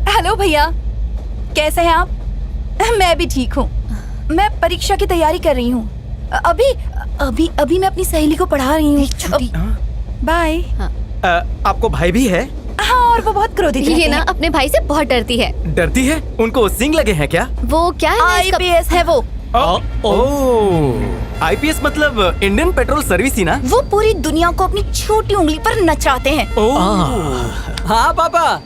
Hello भैया, कैसे हैं आप? मैं भी ठीक हूँ। मैं परीक्षा की तैयारी कर रही हूँ। अभी मैं अपनी सहेली को पढ़ा रही हूँ। बाय। आपको भाई भी है? हाँ, और वो बहुत क्रोधित ये ना अपने भाई से बहुत डरती है। डरती है? उनको सिंग लगे हैं क्या? वो क्या है? IPS है वो। IPS मतलब इंडियन पेट्रोल सर्विस ही ना? वो पूरी दुनिया को अपनी छोटी उंगली पर नचाते हैं। हाँ पापा,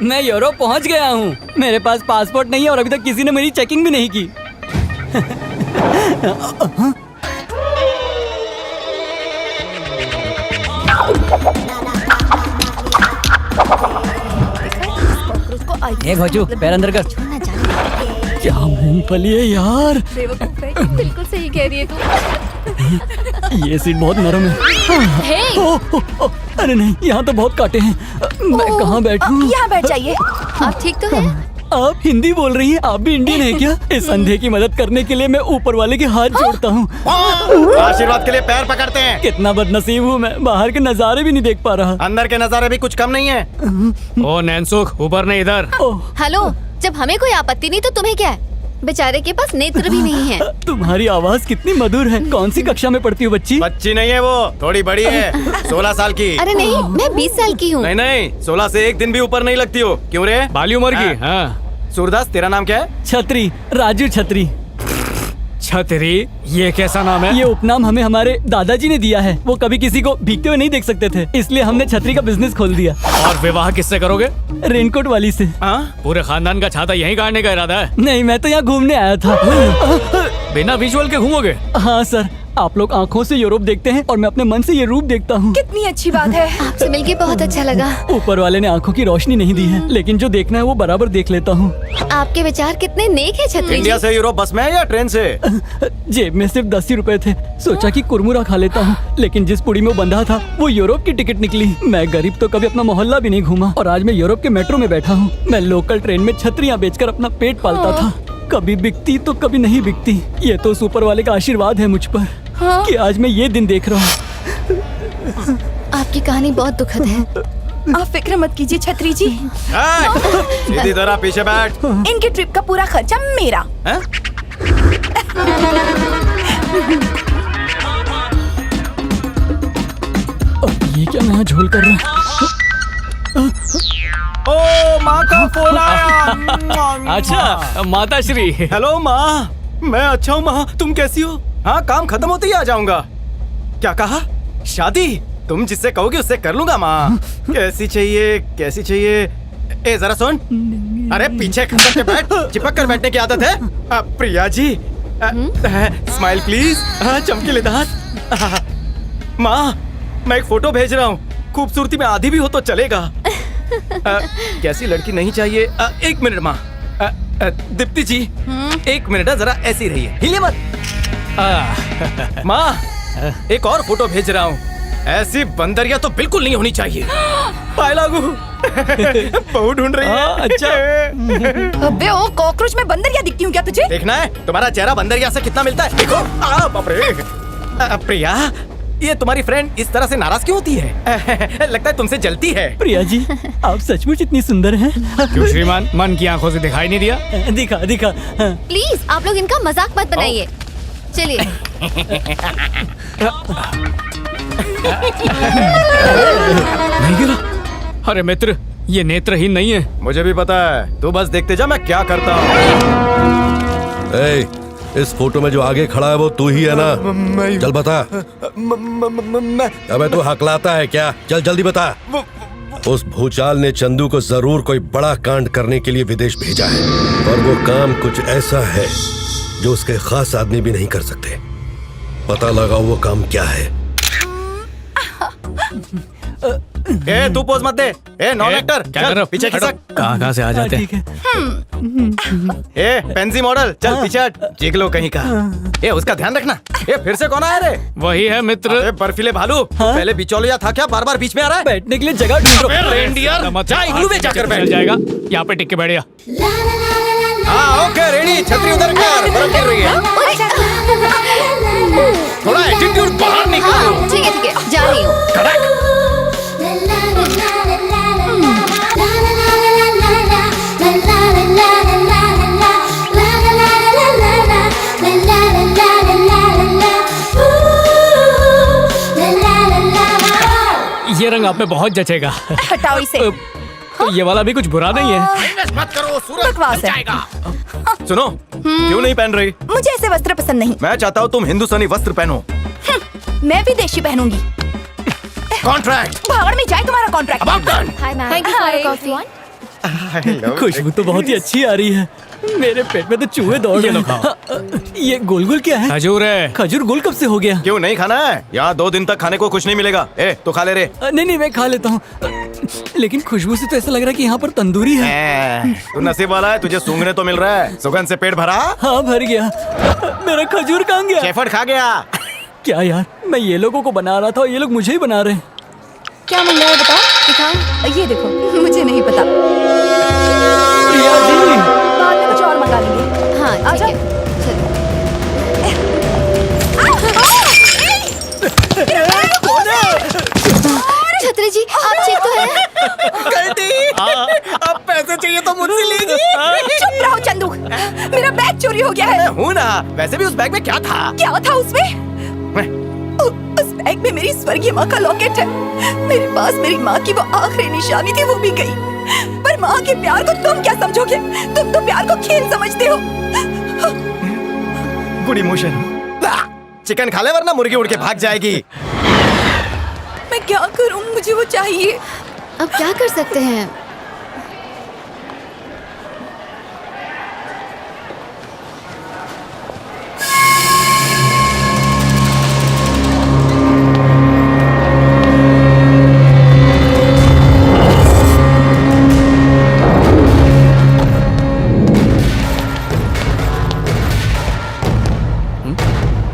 मैं यूरोप पहुंच गया हूँ। मेरे पास पासपोर्ट नहीं है और अभी तक किसी ने मेरी चेकिंग भी नहीं की। भोजू, पैर अंदर कर। क्या मूंगफली है यार। बिल्कुल सही कह रही है तू। ये सीट बहुत नरम है। अरे नहीं, यहाँ तो बहुत कांटे हैं। मैं कहाँ बैठूं? यहाँ बैठ जाइए। आप ठीक तो हैं? आप हिंदी बोल रही हैं? आप भी इंडियन हैं क्या? इस अंधे की मदद करने के लिए मैं ऊपर वाले के हाथ जोड़ता हूँ। आशीर्वाद के लिए पैर पकड़ते हैं। कितना बदनसीब हूँ मैं, बाहर के नजारे भी नहीं देख पा रहा। अंदर के नजारे भी कुछ कम नहीं है। ओ नैनसुख, ऊपर नहीं इधर। हेलो, जब हमें कोई आपत्ति नहीं तो तुम्हें क्या है? बेचारे के पास नेत्र भी नहीं है। तुम्हारी आवाज कितनी मधुर है। कौन सी कक्षा में पढ़ती हो बच्ची? बच्ची नहीं है वो, थोड़ी बड़ी है। 16 साल की। अरे नहीं, मैं 20 साल की हूँ। नहीं, 16 से एक दिन भी ऊपर नहीं लगती हो। क्यों रे? बाली उम्र की। हाँ। सूरदास, तेरा नाम क्या है? छतरी, राजू छतरी। छतरी, ये कैसा नाम है? ये उपनाम हमें हमारे दादाजी ने दिया है। वो कभी किसी को भीगते हुए नहीं देख सकते थे, इसलिए हमने छतरी का बिजनेस खोल दिया। और विवाह किससे करोगे? रेनकोट वाली से। पूरे खानदान का छाता यहीं काटने का इरादा है? नहीं, मैं तो यहाँ घूमने आया था। बिना विजुअल के घूमोगे? हाँ सर, आप लोग आँखों से यूरोप देखते हैं और मैं अपने मन से ये रूप देखता हूँ। कितनी अच्छी बात है। आपसे मिलके बहुत अच्छा लगा। ऊपर वाले ने आँखों की रोशनी नहीं दी है, लेकिन जो देखना है वो बराबर देख लेता हूँ। आपके विचार कितने नेक है छतरी जी। इंडिया से यूरोप बस में या ट्रेन से? जेब में सिर्फ 10 ही रुपए थे। सोचा कि कुरमुरा खा लेता हूँ, लेकिन जिस पुड़ी में वो बंधा था वो यूरोप की टिकट निकली। मैं गरीब तो कभी अपना मोहल्ला भी नहीं घूमा और आज मैं यूरोप के मेट्रो में बैठा हूँ। मैं लोकल ट्रेन में छतरियाँ बेचकर अपना पेट पालता था। कभी बिकती तो कभी नहीं बिकती। ये तो ऊपर वाले का आशीर्वाद है मुझ पर कि आज मैं ये दिन देख रहा हूँ। आपकी कहानी बहुत दुखद है। आप फिक्र मत कीजिए छतरी जी। सीधी तरह पीछे बैठ। इनकी ट्रिप का पूरा खर्चा मेरा। ये क्या नया झोल कर रहा है? ओ माँ का फोन आया। अच्छा, माता श्री। हेलो माँ, मैं अच्छा हूँ माँ, तुम कैसी हो? हाँ, काम खत्म होते ही आ जाऊंगा। क्या कहा? शादी? तुम जिससे कहोगे उससे कर लूंगा माँ। कैसी चाहिए, कैसी चाहिए? ए जरा सुन। अरे पीछे खसक के बैठ, चिपक कर बैठने की आदत है। Priya ji, smile please. चमकीले दांत। माँ, मैं एक फोटो भेज रहा हूँ। खूबसूरती में आधी भी हो तो चलेगा। कैसी लड़की नहीं चाहिए? एक मिनट माँ। दीप्ति जी, एक मिनट, जरा ऐसी रहिए, हिले मत। माँ, एक और फोटो भेज रहा हूँ। ऐसी बंदरिया तो बिल्कुल नहीं होनी चाहिए। पाए लागू। बहू ढूंढ रही है। अच्छा। अबे ओ कॉकरोच में बंदरिया दिखती हूँ क्या तुझे? देखना है तुम्हारा चेहरा बंदरिया से कितना मिलता है। देखो। बाप रे। प्रिया, ये तुम्हारी फ्रेंड इस तरह से नाराज क्यों होती है? लगता है तुमसे जलती है। प्रिया जी, आप सचमुच इतनी सुंदर हैं। क्यों श्रीमान, मन की आंखों से दिखाई नहीं दिया? दिखा दिखा। प्लीज आप लोग इनका मजाक मत बनाइए। चलिए। नहीं गिरा। अरे मित्र, ये नेत्रहीन नहीं है। मुझे भी पता है, तू बस देखते जा मैं क्या करता हूँ। इस फोटो में जो आगे खड़ा है वो तू ही है ना? चल बता। अबे तू हकलाता है क्या? चल जल्दी बता। उस भूचाल ने चंदू को जरूर कोई बड़ा कांड करने के लिए विदेश भेजा है, और वो काम कुछ ऐसा है जो उसके खास आदमी भी नहीं कर सकते। पता लगाओ वो काम क्या है। ए तू पोज मत दे। ए नॉन एक्टर, क्या कर रहे हो? पीछे खिसक। कहाँ से आ जाते हैं? ए पेंसी मॉडल, चल पीछे हट। जिगलो कहीं का। ए उसका ध्यान रखना। ए फिर से कौन आया रे? वही है मित्र। अरे बर्फीले भालू, पहले बिचौलिया था क्या? बार बार बीच में आ रहा है। बैठने के लिए जगह ढूंढ रहा हूं। रेंडियर, जा इग्लू में जाकर बैठ जाएगा। यहाँ पे टिक के बैठ गया। हाँ ओके रेडी। छतरी उधर कर, बर्फ गिर रही है। थोड़ा एटीट्यूड बाहर निकालो। ठीक है, जा रही हूँ। आप में बहुत जचेगा। हटाओ इसे। तो ये वाला भी कुछ बुरा नहीं है। मत करो, सूरज बकवास है। सुनो, क्यों नहीं पहन रही? मुझे ऐसे वस्त्र पसंद नहीं। मैं चाहता हूँ तुम हिंदुस्तानी वस्त्र पहनो। मैं विदेशी पहनूंगी। कॉन्ट्रैक्ट। भागड़ में जाए तुम्हारा contract. Hi ma'am, thank you for coffee. खुशबू तो बहुत ही अच्छी आ रही है। मेरे पेट में तो चूहे दौड़ रहे हैं। ये गोल गोल क्या है? खजूर है। खजूर गोल कब से हो गया? क्यों नहीं खाना है? यहाँ 2 दिन तक खाने को कुछ नहीं मिलेगा। तो खा ले रे। नहीं मैं खा लेता हूँ। लेकिन खुशबू से तो ऐसा लग रहा है कि यहाँ पर तंदूरी है। तू नसीब वाला है, तुझे सूंघने तो मिल रहा है। सुगंध से पेट भरा। हाँ भर गया। मेरा खजूर कहाँ गया? शेफर्ड खा गया। क्या यार, मैं ये लोगों को बना रहा था और ये लोग मुझे ही बना रहे हैं। क्या मंगा है बताओ? दिखाओ। ये देखो, मुझे नहीं पता। प्रिया जी, बाद में कुछ और मंगा लेंगे। हाँ ठीक आजा। है, चलो। छतरी जी, आप ठीक तो हैं? गलती। अब पैसे चाहिए तो मुझसे लीजिए। चुप रहो चंदू, मेरा बैग चोरी हो गया है। हूँ ना, वैसे भी उस बैग में क्या था? क्या था उसमें? उस बैग में मेरी स्वर्गीय माँ का लॉकेट है। मेरे पास मेरी माँ की वो आखिरी निशानी थी, वो भी गई। पर माँ के प्यार को तुम क्या समझोगे? तुम तो प्यार को खेल समझते हो। Good emotion. चिकन खा ले वरना मुर्गी उड़ के भाग जाएगी। मैं क्या करूँ, मुझे वो चाहिए। अब क्या कर सकते हैं?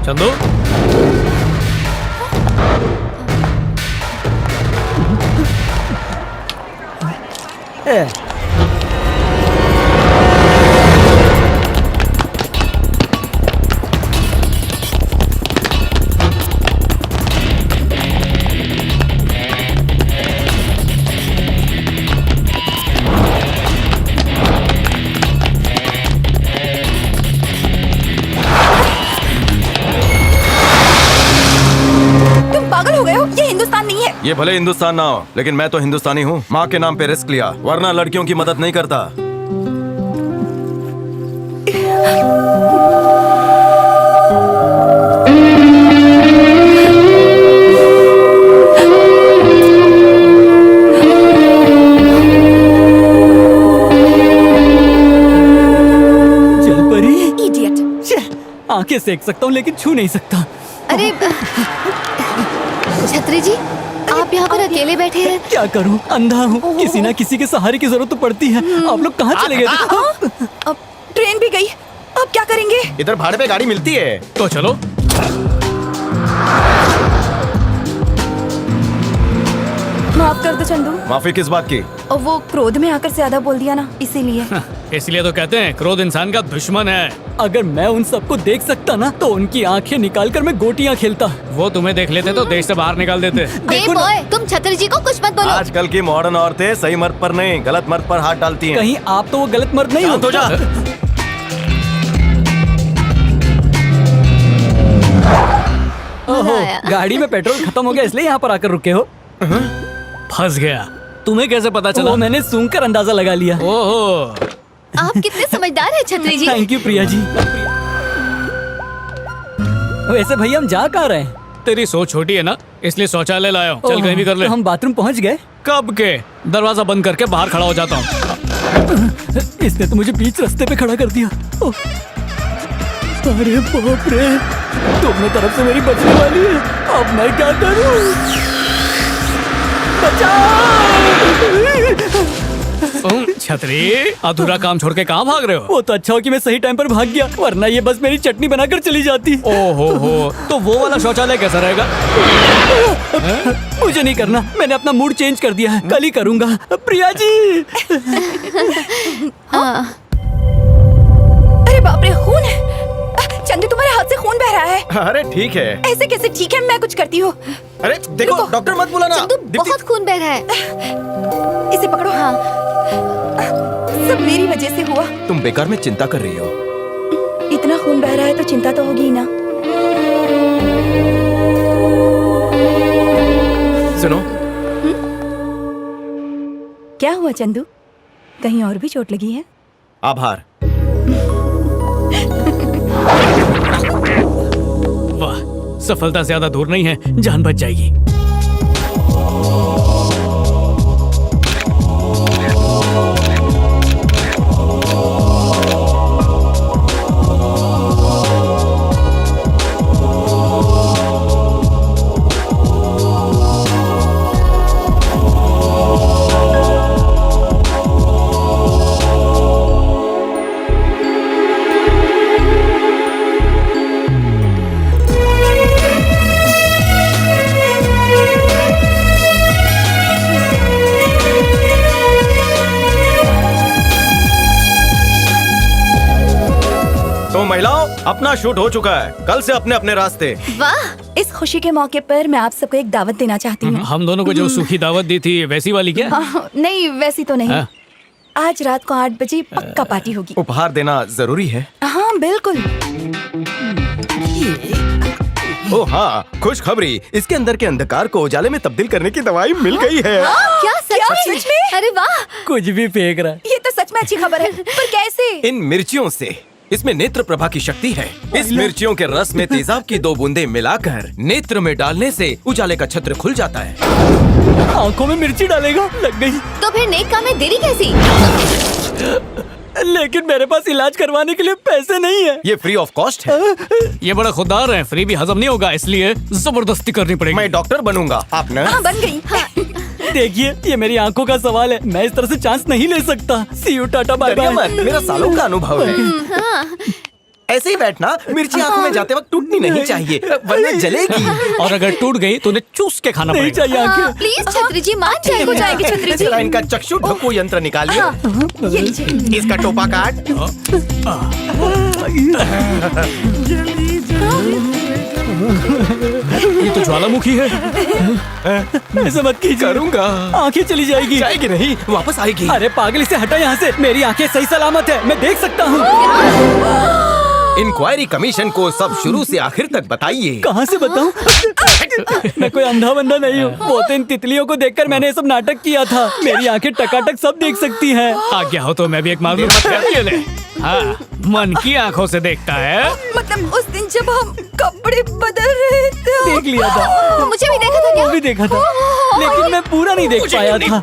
चंदू, तुम पागल हो गए हो? ये हिंदुस्तान नहीं है। ये भले हिंदुस्तान ना हो, लेकिन मैं तो हिंदुस्तानी हूँ। माँ के नाम पे रिस्क लिया, वरना लड़कियों की मदद नहीं करता। जल परी। इडियट। आंखें सेक सकता हूँ लेकिन छू नहीं सकता। अरे छतरी जी, आप यहाँ पर अकेले बैठे हैं? क्या करूँ, अंधा हूँ। किसी ना किसी के सहारे की जरूरत तो पड़ती है। आप लोग कहाँ चले गए थे? अब ट्रेन भी गई, अब क्या करेंगे? इधर भाड़े पे गाड़ी मिलती है। तो चलो। माफ कर दो चंदू। माफी किस बात की? और वो क्रोध में आकर ज्यादा बोल दिया ना, इसीलिए। इसलिए तो कहते हैं क्रोध इंसान का दुश्मन है। अगर मैं उन सबको देख सकता ना तो उनकी आंखें निकालकर मैं गोटियां खेलता। वो तुम्हें देख लेते तो देश से बाहर निकाल देते। ए बॉय, तुम छतरी जी को कुछ मत बोलो। आजकल की मॉडर्न औरतें सही मर्द पर नहीं, गलत मर्द पर हाथ डालती हैं। कहीं आप तो वो गलत मर्द नहीं हो? शांत हो जा। ओहो, आया। गाड़ी में पेट्रोल खत्म हो गया इसलिए यहाँ पर आकर रुके हो? फंस गया। तुम्हें कैसे पता चला? वो मैंने सूंघकर अंदाजा लगा लिया। ओहो, आप कितने समझदार हैं छतरी जी। Thank you Priya ji. वैसे भैया हम जा कहाँ रहे हैं? तेरी सोच छोटी है ना, इसलिए शौचालय लाया हूँ। चल ओहो, कहीं भी कर ले। तो हम बाथरूम पहुँच गए। कब के? दरवाजा बंद करके बाहर खड़ा हो जाता हूँ। इसने तो मुझे बीच रास्ते पे खड़ा कर दिया। ओह, अरे बाप रे, तुमने तरफ से मेरी बचने वाली है। अब मैं क्या करूं? छतरी, अधूरा काम छोड़ के कहाँ भाग रहे हो? वो तो अच्छा हो कि मैं सही टाइम पर भाग गया, वरना ये बस मेरी चटनी बनाकर चली जाती। ओहो हो, तो वो वाला शौचालय कैसा रहेगा? मुझे नहीं करना, मैंने अपना मूड चेंज कर दिया है, कल ही करूंगा। प्रिया जी। हाँ। अरे बाप रे, खून है। चंदू, तुम्हारे हाथ से खून बह रहा है। अरे ठीक है। ऐसे कैसे ठीक है, मैं कुछ करती हूँ। अरे देखो, रुको। डॉक्टर मत बुलाना। चंदू, दीप्ति, बहुत खून बह रहा है। इसे पकड़ो। हाँ। सब मेरी वजह से हुआ। तुम बेकार में चिंता कर रही हो। इतना खून बह रहा है तो चिंता तो होगी ही ना। सुनो, क्या हुआ चंदू, कहीं और भी चोट लगी है? आभार। वाह, सफलता ज्यादा दूर नहीं है, जान बच जाएगी। तो महिलाओं, अपना शूट हो चुका है, कल से अपने अपने रास्ते। वाह, इस खुशी के मौके पर मैं आप सबको एक दावत देना चाहती हूँ। हम दोनों को जो सूखी दावत दी थी वैसी वाली क्या? हाँ, नहीं वैसी तो नहीं। हाँ? आज रात को 8 बजे पक्का पार्टी होगी। उपहार देना जरूरी है। हाँ बिल्कुल। ओ हाँ, खुशखबरी, इसके अंदर के अंधकार को उजाले में तब्दील करने की दवाई मिल गई है। क्या सच में? अरे वाह, कुछ भी फेंक रहा है। ये तो सच में अच्छी खबर है, पर कैसे? इन मिर्चियों से, इसमें नेत्र प्रभा की शक्ति है। इस मिर्चियों के रस में तेजाब की 2 बूंदें मिलाकर नेत्र में डालने से उजाले का छत्र खुल जाता है। आंखों में मिर्ची डालेगा, लग गई। तो फिर नेक काम में देरी कैसी? लेकिन मेरे पास इलाज करवाने के लिए पैसे नहीं है। ये फ्री ऑफ कॉस्ट है। ये बड़ा खुददार है, फ्री भी हजम नहीं होगा, इसलिए जबरदस्ती करनी पड़ेगी। मैं डॉक्टर बनूंगा, आप नर्स। हाँ बन गई। देखिए, ये मेरी आंखों का सवाल है, मैं इस तरह से चांस नहीं ले सकता। सी यू, टाटा, बाय डरिए बाय। मत, मेरा सालों का अनुभव है। ऐसे ही बैठना, मिर्ची आंखों में जाते वक्त टूटनी नहीं चाहिए, वरना जलेगी। और अगर टूट गई तो उन्हें चूस के खाना नहीं पड़ेगा। चाहिए आंखें। प्लीज छतरी जी मान जाए। हो जाएगी छतरी जी। जरा इनका चक्षु ढक्कू यंत्र निकालिए। ये लीजिए। इसका टोपा काट। ये तो ज्वालामुखी है। ऐसा मत कीजिए, करूंगा। आंखें चली जाएगी। जाएगी नहीं, वापस आएगी। अरे पागल, इसे हटा यहाँ से। मेरी आंखें सही सलामत है, मैं देख सकता हूँ। इंक्वायरी कमीशन को सब शुरू से आखिर तक बताइए। कहाँ से बताऊं? मैं कोई अंधा बंदा नहीं हूँ। वो तो इन तितलियों को देखकर मैंने ये सब नाटक किया था। मेरी आंखें टकाटक सब देख सकती हैं। आज्ञा हो तो मैं भी एक मालूमात कर ले। हाँ, मन की आंखों से देखता है। मतलब उस दिन जब हम कपड़े बदल रहे थे। देख लिया था, मुझे भी देखा था क्या? वो भी देखा था, लेकिन मैं पूरा नहीं देख पाया था।